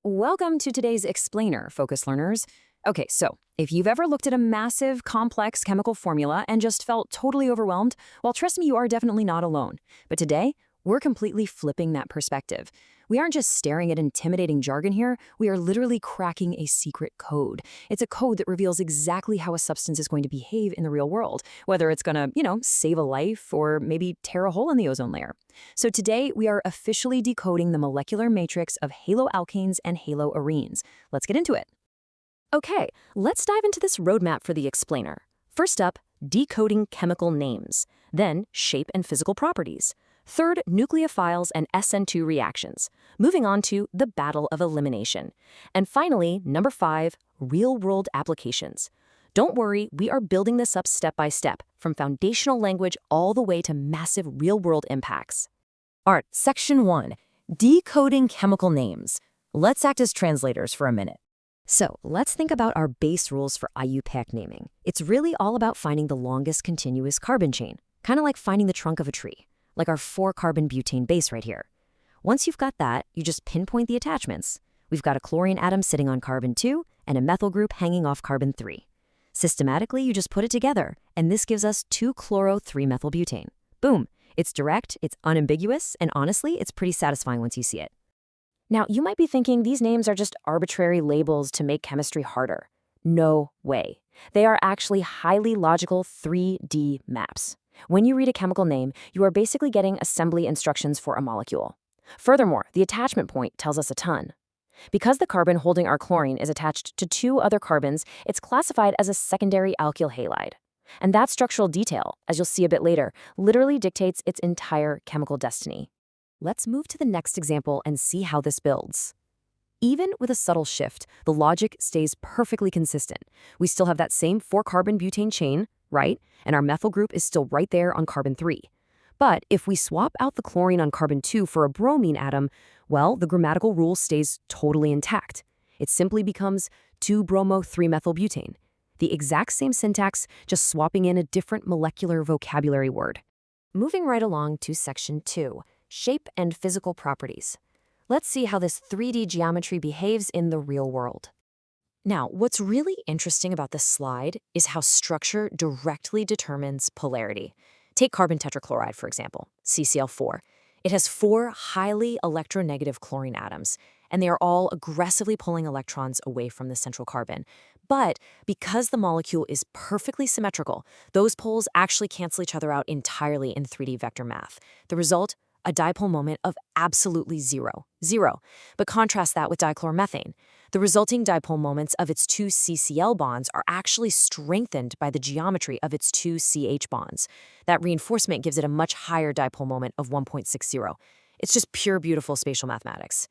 Welcome to today's explainer, focus learners. Okay, so if you've ever looked at a massive, complex chemical formula and just felt totally overwhelmed, well, trust me, you are definitely not alone. But today, we're completely flipping that perspective. We aren't just staring at intimidating jargon here, we are literally cracking a secret code. It's a code that reveals exactly how a substance is going to behave in the real world, whether it's gonna, save a life or maybe tear a hole in the ozone layer. So today, we are officially decoding the molecular matrix of haloalkanes and haloarenes. Let's get into it. Okay, let's dive into this roadmap for the explainer. First up, decoding chemical names. Then, shape and physical properties. Third, nucleophiles and SN2 reactions. Moving on to the battle of elimination. And finally, number 5, real-world applications. Don't worry, we are building this up step by step, from foundational language all the way to massive real-world impacts. Alright, section 1, decoding chemical names. Let's act as translators for a minute. So let's think about our base rules for IUPAC naming. It's really all about finding the longest continuous carbon chain, kind of like finding the trunk of a tree, like our 4-carbon butane base right here. Once you've got that, you just pinpoint the attachments. We've got a chlorine atom sitting on carbon 2 and a methyl group hanging off carbon 3. Systematically, you just put it together, and this gives us 2-chloro-3-methylbutane. Boom! It's direct, it's unambiguous, and honestly, it's pretty satisfying once you see it. Now, you might be thinking these names are just arbitrary labels to make chemistry harder. No way. They are actually highly logical 3D maps. When you read a chemical name, you are basically getting assembly instructions for a molecule. Furthermore, the attachment point tells us a ton. Because the carbon holding our chlorine is attached to 2 other carbons, it's classified as a secondary alkyl halide. And that structural detail, as you'll see a bit later, literally dictates its entire chemical destiny. Let's move to the next example and see how this builds. Even with a subtle shift, the logic stays perfectly consistent. We still have that same 4-carbon butane chain, right? And our methyl group is still right there on carbon 3. But if we swap out the chlorine on carbon 2 for a bromine atom, well, the grammatical rule stays totally intact. It simply becomes 2-bromo-3-methylbutane. The exact same syntax, just swapping in a different molecular vocabulary word. Moving right along to section 2, shape and physical properties. Let's see how this 3D geometry behaves in the real world. Now, what's really interesting about this slide is how structure directly determines polarity. Take carbon tetrachloride, for example, CCl4. It has 4 highly electronegative chlorine atoms, and they are all aggressively pulling electrons away from the central carbon. But because the molecule is perfectly symmetrical, those poles actually cancel each other out entirely in 3D vector math. The result? A dipole moment of absolutely zero. But contrast that with dichloromethane. The resulting dipole moments of its 2 CCl bonds are actually strengthened by the geometry of its 2 CH bonds. That reinforcement gives it a much higher dipole moment of 1.60. It's just pure beautiful spatial mathematics.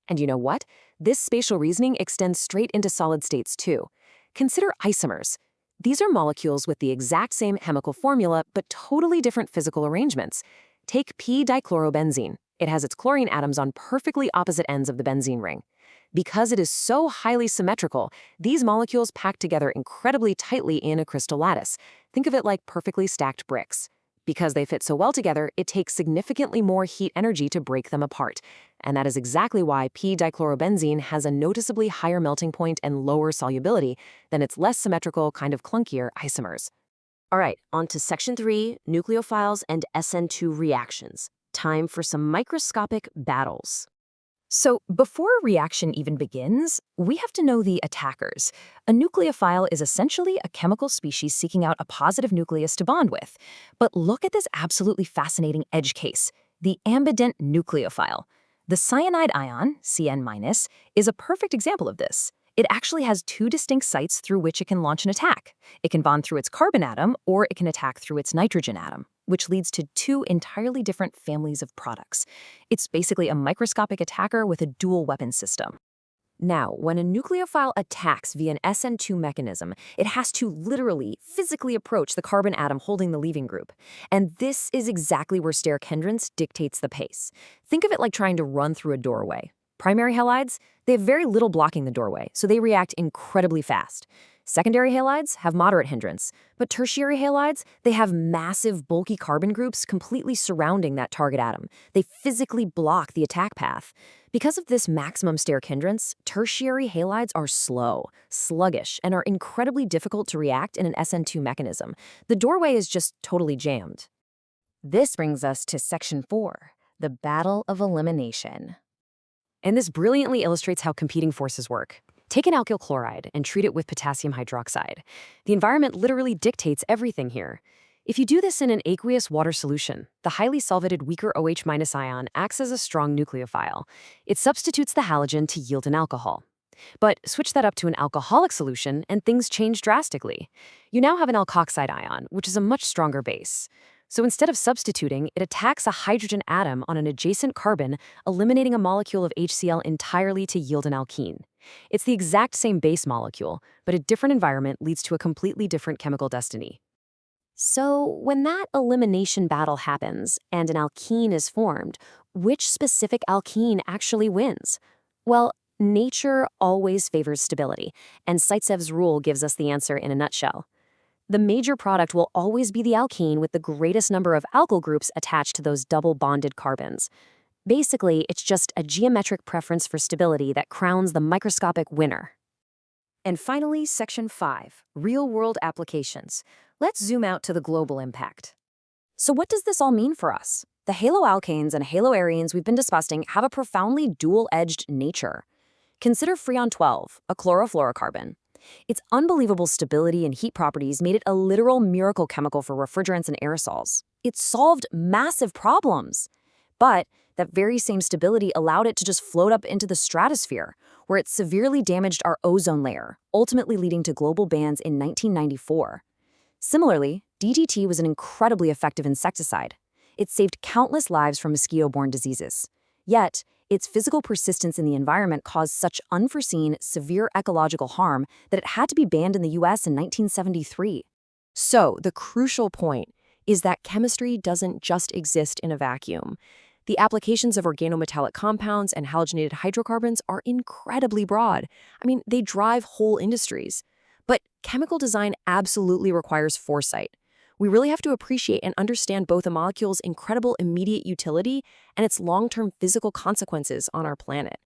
And you know what? This spatial reasoning extends straight into solid states too. Consider isomers. These are molecules with the exact same chemical formula but totally different physical arrangements. Take p-dichlorobenzene. It has its chlorine atoms on perfectly opposite ends of the benzene ring. Because it is so highly symmetrical, these molecules pack together incredibly tightly in a crystal lattice. Think of it like perfectly stacked bricks. Because they fit so well together, it takes significantly more heat energy to break them apart. And that is exactly why p-dichlorobenzene has a noticeably higher melting point and lower solubility than its less symmetrical, kind of clunkier isomers. All right, on to section 3, nucleophiles and SN2 reactions. Time for some microscopic battles. So before a reaction even begins, we have to know the attackers. A nucleophile is essentially a chemical species seeking out a positive nucleus to bond with. But look at this absolutely fascinating edge case, the ambident nucleophile. The cyanide ion, Cn-, is a perfect example of this. It actually has 2 distinct sites through which it can launch an attack. It can bond through its carbon atom, or it can attack through its nitrogen atom, which leads to 2 entirely different families of products. It's basically a microscopic attacker with a dual weapon system. Now, when a nucleophile attacks via an SN2 mechanism, it has to literally, physically approach the carbon atom holding the leaving group. And this is exactly where steric hindrance dictates the pace. Think of it like trying to run through a doorway. Primary halides, they have very little blocking the doorway, so they react incredibly fast. Secondary halides have moderate hindrance, but tertiary halides, they have massive, bulky carbon groups completely surrounding that target atom. They physically block the attack path. Because of this maximum steric hindrance, tertiary halides are slow, sluggish, and are incredibly difficult to react in an SN2 mechanism. The doorway is just totally jammed. This brings us to Section 4, the Battle of Elimination. And this brilliantly illustrates how competing forces work. Take an alkyl chloride and treat it with potassium hydroxide. The environment literally dictates everything here. If you do this in an aqueous water solution, the highly solvated weaker OH- ion acts as a strong nucleophile. It substitutes the halogen to yield an alcohol. But switch that up to an alcoholic solution and things change drastically. You now have an alkoxide ion, which is a much stronger base. So instead of substituting, it attacks a hydrogen atom on an adjacent carbon, eliminating a molecule of HCl entirely to yield an alkene. It's the exact same base molecule, but a different environment leads to a completely different chemical destiny. So when that elimination battle happens and an alkene is formed, which specific alkene actually wins? Well, nature always favors stability, and Zaitsev's rule gives us the answer in a nutshell. The major product will always be the alkene with the greatest number of alkyl groups attached to those double-bonded carbons. Basically, it's just a geometric preference for stability that crowns the microscopic winner. And finally, Section 5, Real-World Applications. Let's zoom out to the global impact. So what does this all mean for us? The haloalkanes and haloarenes we've been discussing have a profoundly dual-edged nature. Consider Freon 12, a chlorofluorocarbon. Its unbelievable stability and heat properties made it a literal miracle chemical for refrigerants and aerosols. It solved massive problems. But that very same stability allowed it to just float up into the stratosphere, where it severely damaged our ozone layer, ultimately leading to global bans in 1994. Similarly, DDT was an incredibly effective insecticide. It saved countless lives from mosquito-borne diseases. Yet, its physical persistence in the environment caused such unforeseen, severe ecological harm that it had to be banned in the US in 1973. So, the crucial point is that chemistry doesn't just exist in a vacuum. The applications of organometallic compounds and halogenated hydrocarbons are incredibly broad. They drive whole industries. But chemical design absolutely requires foresight. We really have to appreciate and understand both a molecule's incredible immediate utility and its long-term physical consequences on our planet.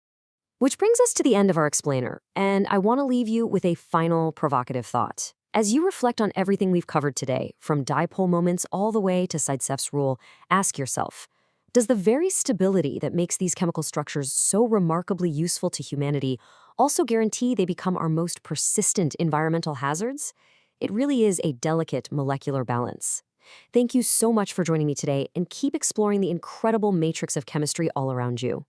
Which brings us to the end of our explainer, and I want to leave you with a final provocative thought. As you reflect on everything we've covered today, from dipole moments all the way to Zaitsev's rule, ask yourself, does the very stability that makes these chemical structures so remarkably useful to humanity also guarantee they become our most persistent environmental hazards? It really is a delicate molecular balance. Thank you so much for joining me today, and keep exploring the incredible matrix of chemistry all around you.